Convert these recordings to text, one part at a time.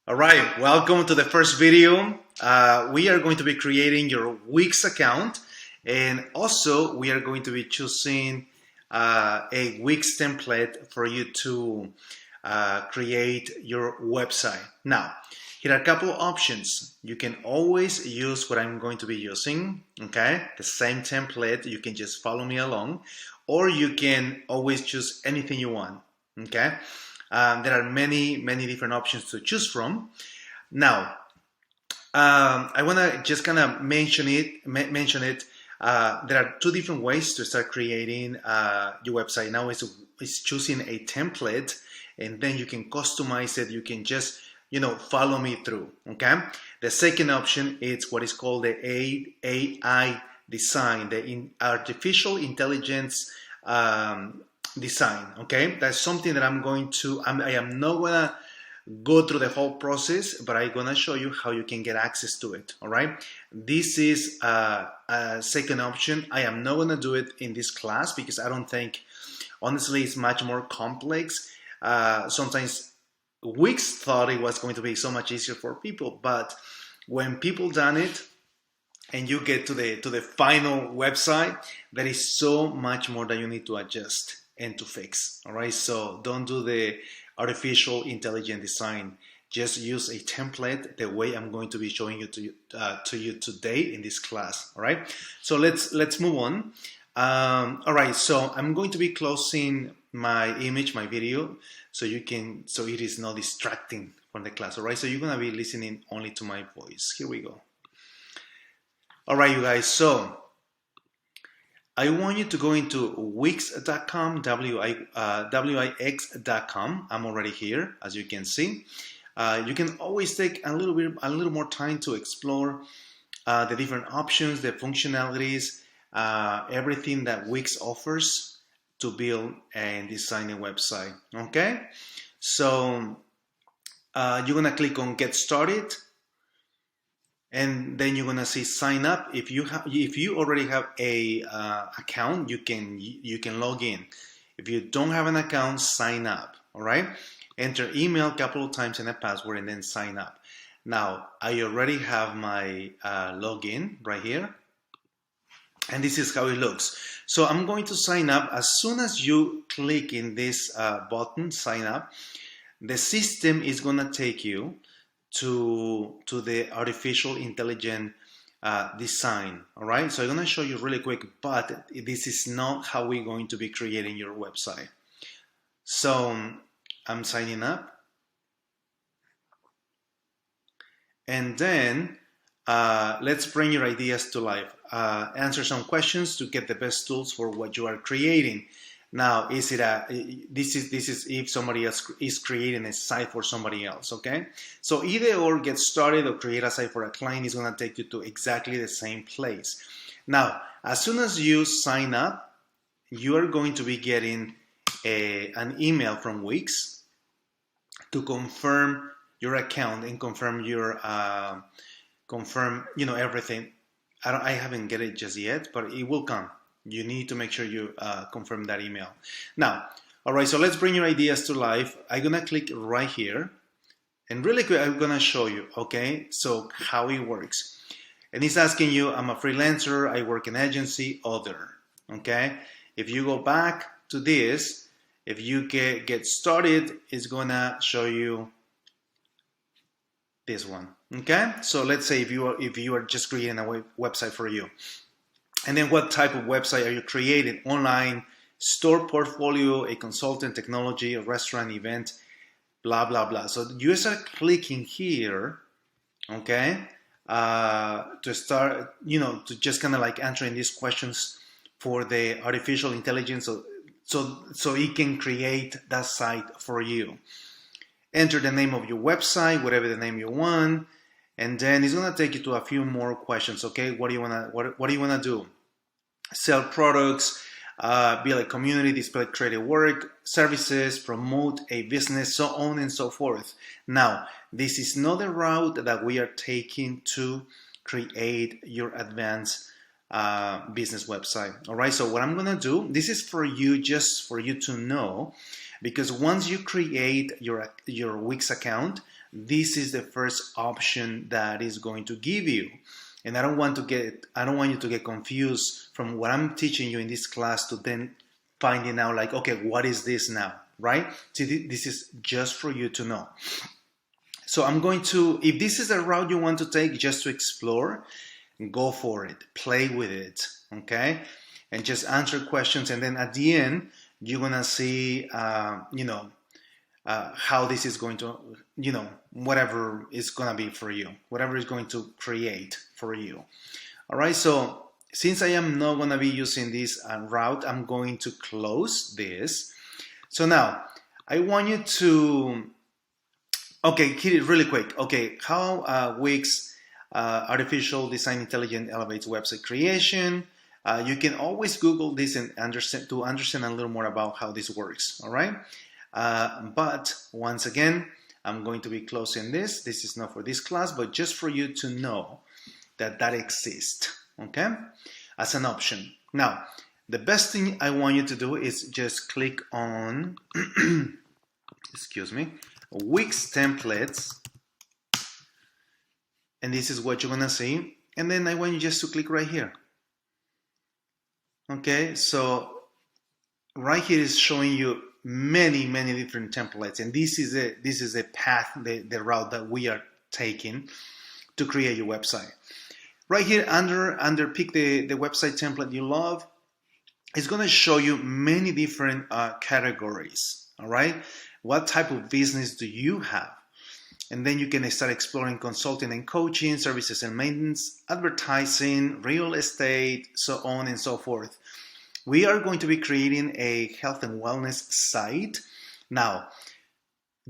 All right, welcome to the first video. We are going to be creating your Wix account, and also we are going to be choosing a Wix template for you to create your website. Now, here are a couple of options. You can always use what I'm going to be using, okay? The same template, you can just follow me along, or you can always choose anything you want, okay? There are many different options to choose from. Now, I want to just kind of mention it. There are two different ways to start creating your website. Now it's choosing a template, and then you can customize it. You can just follow me through. Okay. The second option is what is called the AI design, the artificial intelligence design. Okay, that's something that I am not gonna go through the whole process, but I'm gonna show you how you can get access to it. All right, this is a second option. I am not gonna do it in this class because I don't think, honestly, it's much more complex. Sometimes Wix thought it was going to be so much easier for people, but when people done it and you get to the final website, there is so much more that you need to adjust and to fix. All right, so don't do the artificial intelligent design. Just use a template the way I'm going to be showing you to you today in this class. All right, so let's move on. All right, so I'm going to be closing my image, my video, so it is not distracting from the class. All right, so you're gonna be listening only to my voice. Here we go. All right, you guys, so I want you to go into wix.com, wix.com. I'm already here, as you can see. You can always take a little more time to explore the different options, the functionalities, everything that Wix offers to build and design a website. Okay, so you're gonna click on Get Started. And then you're gonna see sign up. If you already have a account, you can log in. If you don't have an account, sign up. All right. Enter email a couple of times and a password, and then sign up. Now I already have my login right here, and this is how it looks. So I'm going to sign up. As soon as you click in this button, sign up, the system is gonna take you to the artificial intelligent design. All right, so I'm going to show you really quick, but this is not how we're going to be creating your website. So I'm signing up, and then let's bring your ideas to life. Answer some questions to get the best tools for what you are creating. Now, this is if somebody else is creating a site for somebody else, okay? So either or get started or create a site for a client is gonna take you to exactly the same place. Now, as soon as you sign up, you are going to be getting an email from Wix to confirm your account and confirm your everything. I haven't get it just yet, but it will come. You need to make sure you confirm that email. Now, all right, so let's bring your ideas to life. I'm gonna click right here, and really quick, I'm gonna show you, okay? So how it works. And it's asking you, I'm a freelancer, I work in agency, other, okay? If you go back to this, if you get started, it's gonna show you this one, okay? So let's say if you are just creating a website for you. And then what type of website are you creating? Online, store, portfolio, a consultant, technology, a restaurant, event, blah, blah, blah. So you start clicking here, okay, to start, to just kind of like answering these questions for the artificial intelligence so it can create that site for you. Enter the name of your website, whatever the name you want. And then it's gonna take you to a few more questions. Okay, what do you wanna do? Sell products, build a community, display creative work, services, promote a business, so on and so forth. Now, this is not the route that we are taking to create your advanced business website. All right. So what I'm gonna do, this is for you, just for you to know, because once you create your Wix account, this is the first option that is going to give you. And I don't want you to get confused from what I'm teaching you in this class to then finding out like, okay, what is this now, right? See, this is just for you to know. So I'm going to, if this is a route you want to take just to explore, go for it, play with it, okay? And just answer questions, and then at the end, you're gonna see, how this is going to, whatever is gonna be for you, whatever is going to create for you. All right, so since I am not gonna be using this route, I'm going to close this. So now, I want you to, okay, Kitty, really quick. Okay, how Wix Artificial Design Intelligence elevates website creation. You can always Google this and understand a little more about how this works. All right, but once again, I'm going to be closing this. This is not for this class, but just for you to know that that exists. Okay, as an option. Now, the best thing I want you to do is just click on, excuse me, Wix templates, and this is what you're gonna see. And then I want you just to click right here. Okay, so right here is showing you many different templates, and this is a path, the route that we are taking to create your website. Right here under pick the website template you love, it's going to show you many different categories. All right, what type of business do you have? And then you can start exploring consulting and coaching, services and maintenance, advertising, real estate, so on and so forth. We are going to be creating a health and wellness site. Now,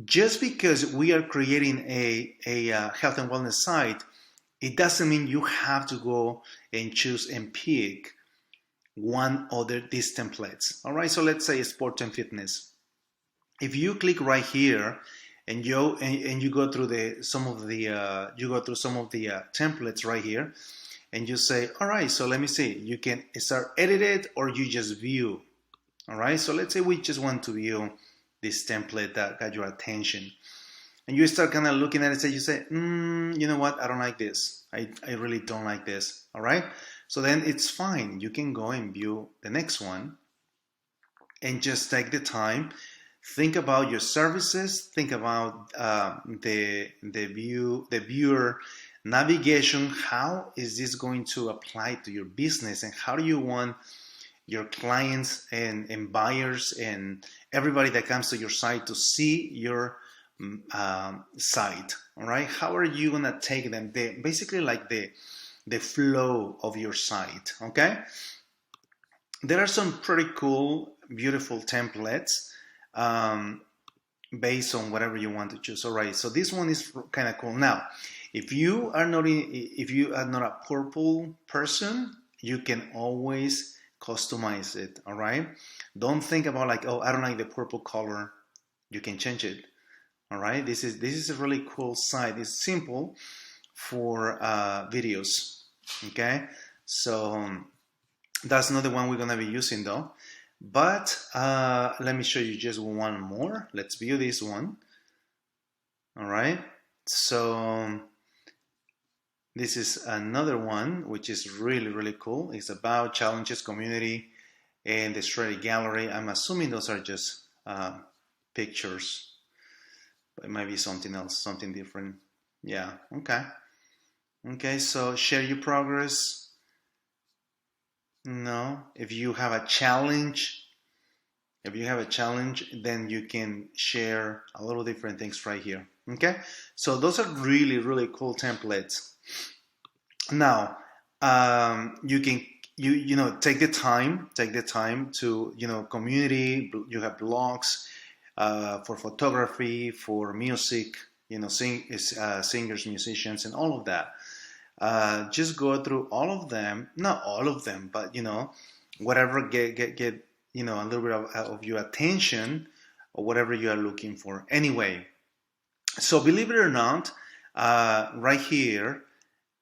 just because we are creating a health and wellness site, it doesn't mean you have to go and choose and pick one other these templates. All right, so let's say sport and fitness. If you click right here, and you go through some of the templates right here, and you say, all right, so let me see. You can start edit it, or you just view. All right, so let's say we just want to view this template that got your attention, and you start kind of looking at it. You say, you know what? I don't like this. I really don't like this. All right, so then it's fine. You can go and view the next one, and just take the time. Think about your services. Think about the viewer navigation. How is this going to apply to your business, and how do you want your clients and buyers and everybody that comes to your site to see your site? All right. How are you gonna take them? Basically like the flow of your site. Okay. There are some pretty cool, beautiful templates. Based on whatever you want to choose. All right, so this one is kind of cool. Now, if you are not a purple person, you can always customize it. All right, don't think about like, oh, I don't like the purple color. You can change it. All right, this is a really cool site. It's simple for videos. Okay, so that's not the one we're gonna be using though. But let me show you just one more. Let's view this one. All right, so this is another one which is really cool. It's about challenges, community, and the strategy gallery. I'm assuming those are just pictures, but it might be something else, something different. Yeah, okay, so share your progress. No, if you have a challenge, then you can share a little different things right here. Okay, so those are really cool templates. Now, you can take the time to community. You have blogs for photography, for music, singers, musicians, and all of that. Just go through all of them, not all of them, but whatever get a little bit of your attention, or whatever you are looking for. Anyway, so believe it or not, right here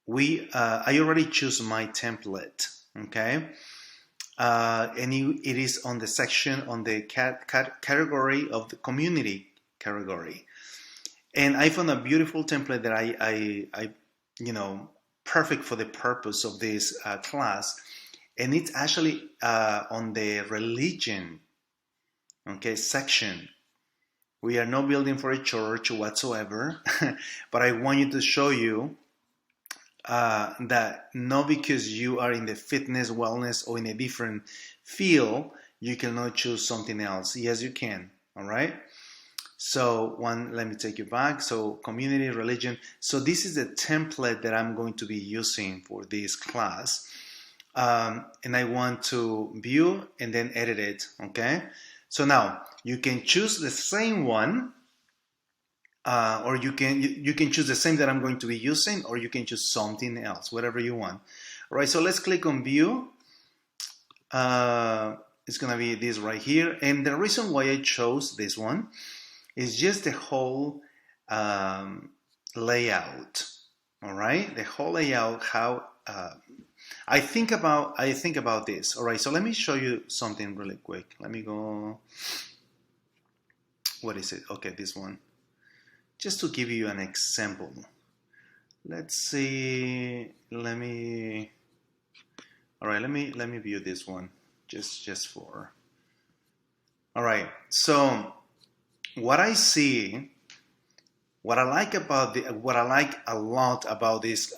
I already choose my template. Okay, and it is on the section on the category of the community category. And I found a beautiful template that I perfect for the purpose of this class. And it's actually on the religion, okay, section. We are not building for a church whatsoever, but I want you to show you that not because you are in the fitness, wellness, or in a different field, you cannot choose something else. Yes, you can. All right. So let me take you back. So community, religion. So this is the template that I'm going to be using for this class. And I want to view and then edit it. Okay. So now you can choose the same one, or you can choose the same that I'm going to be using, or you can choose something else, whatever you want. All right. So let's click on view. It's gonna be this right here, and the reason why I chose this one is just the whole layout. All right, the whole layout. How I think about this. All right, so let me show you something really quick. Let me go. What is it? Okay, this one. Just to give you an example. Let's see. All right, let me view this one just for. All right, so what I see, what I like a lot about this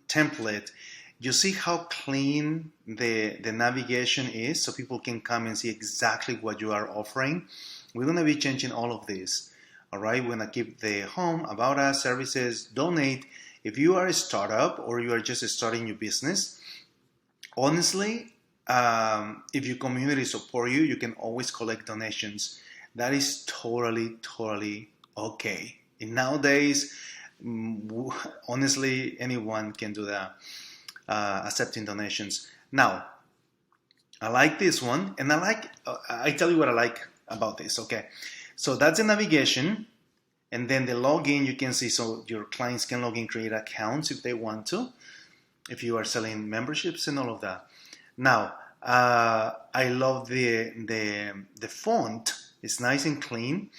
template, you see how clean the navigation is, so people can come and see exactly what you are offering. We're going to be changing all of this. All right, we're going to keep the home, about us, services, donate. If you are a startup or you are just starting your business, honestly, if your community support you, you can always collect donations. That is totally okay. And nowadays, honestly, anyone can do that, accepting donations. Now, I like this one, and I tell you what I like about this. Okay, so that's the navigation, and then the login. You can see, so your clients can log in, create accounts if they want to, if you are selling memberships and all of that. Now, I love the font. It's nice and clean,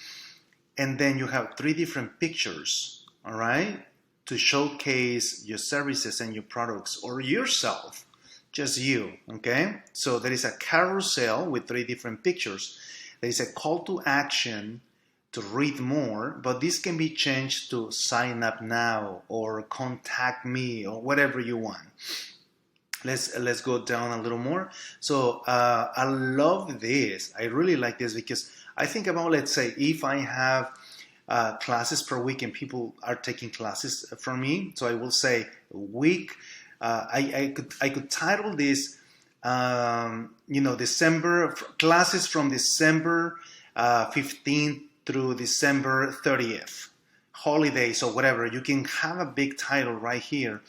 and then you have 3 different pictures. All right, to showcase your services and your products, or yourself, just you. Okay, so there is a carousel with 3 different pictures. There is a call to action to read more, but this can be changed to sign up now or contact me or whatever you want. Let's go down a little more. So I love this. I really like this because I think about, let's say, if I have classes per week and people are taking classes from me, so I will say week. I could title this, December classes from December 15th through December 30th, holidays or whatever. You can have a big title right here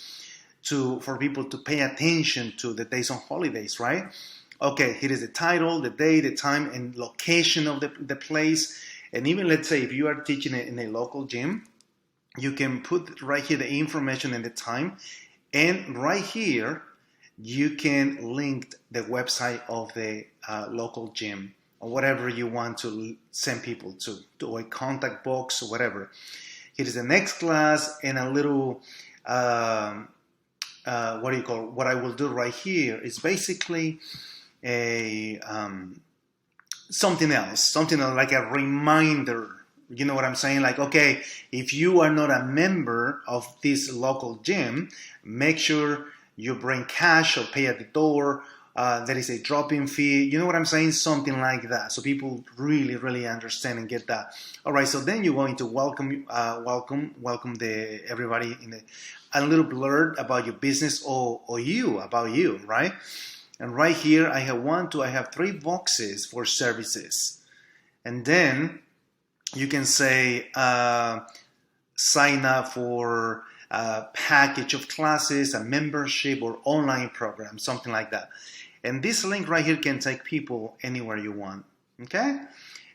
for people to pay attention to the days on holidays, right? Okay, here is the title, the day, the time, and location of the place. And even, let's say, if you are teaching it in a local gym, you can put right here the information and the time. And right here, you can link the website of the local gym or whatever you want to send people to a contact box or whatever. Here is the next class and a little, what I will do right here is basically a something else like a reminder. You know what I'm saying? Like, okay, if you are not a member of this local gym, make sure you bring cash or pay at the door. There is a drop-in fee. You know what I'm saying? Something like that. So people really understand and get that. All right. So then you're going to welcome everybody in a little blurb about your business or about you, right? And right here, I have 3 boxes for services, and then you can say sign up for a package of classes, a membership, or online program, something like that. And this link right here can take people anywhere you want. Okay?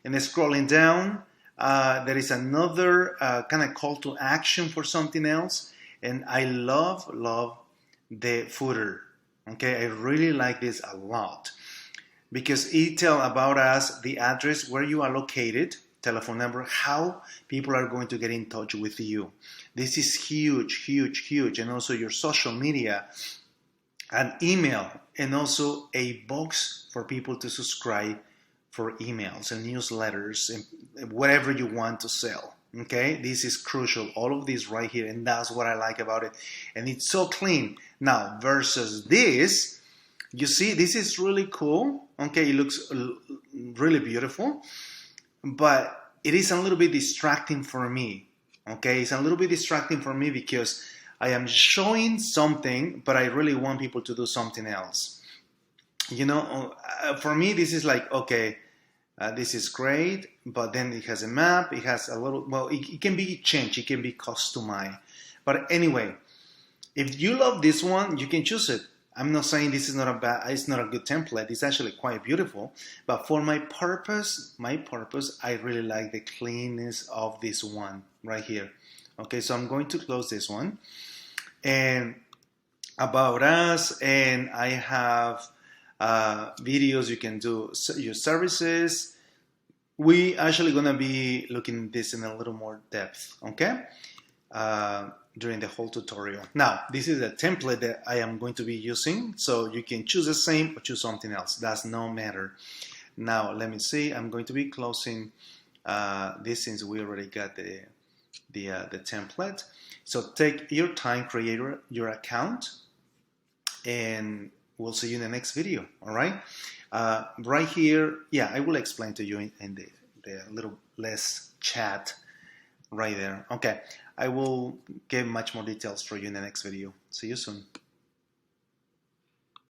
And then scrolling down, there is another kind of call to action for something else. And I love the footer. Okay? I really like this a lot because it tells about us, the address, where you are located. telephone number, how people are going to get in touch with you. This is huge, huge, huge. And also your social media, an email, and also a box for people to subscribe for emails and newsletters and whatever you want to sell. Okay, this is crucial. All of this right here, and that's what I like about it. And it's so clean. Now, versus this, you see, this is really cool. Okay, it looks really beautiful, but it is a little bit distracting for me. Okay, it's a little bit distracting for me because I am showing something, but I really want people to do something else. You know, for me, this is like, okay, this is great, but then it has a map, it has a little, well, it can be changed, it can be customized. But anyway, if you love this one, you can choose it. I'm not saying this is not a bad, it's not a good template. It's actually quite beautiful. But for my purpose, I really like the cleanness of this one right here. Okay, so I'm going to close this one. And about us, and I have videos you can do your services. We actually gonna be looking at this in a little more depth, okay? During the whole tutorial. Now, this is a template that I am going to be using, so you can choose the same or choose something else. That's no matter. Now, let me see. I'm going to be closing this since we already got the template. So take your time, create your account, and we'll see you in the next video. All right. Right here, yeah, I will explain to you in the little less chat right there. Okay. I will give much more details for you in the next video. See you soon.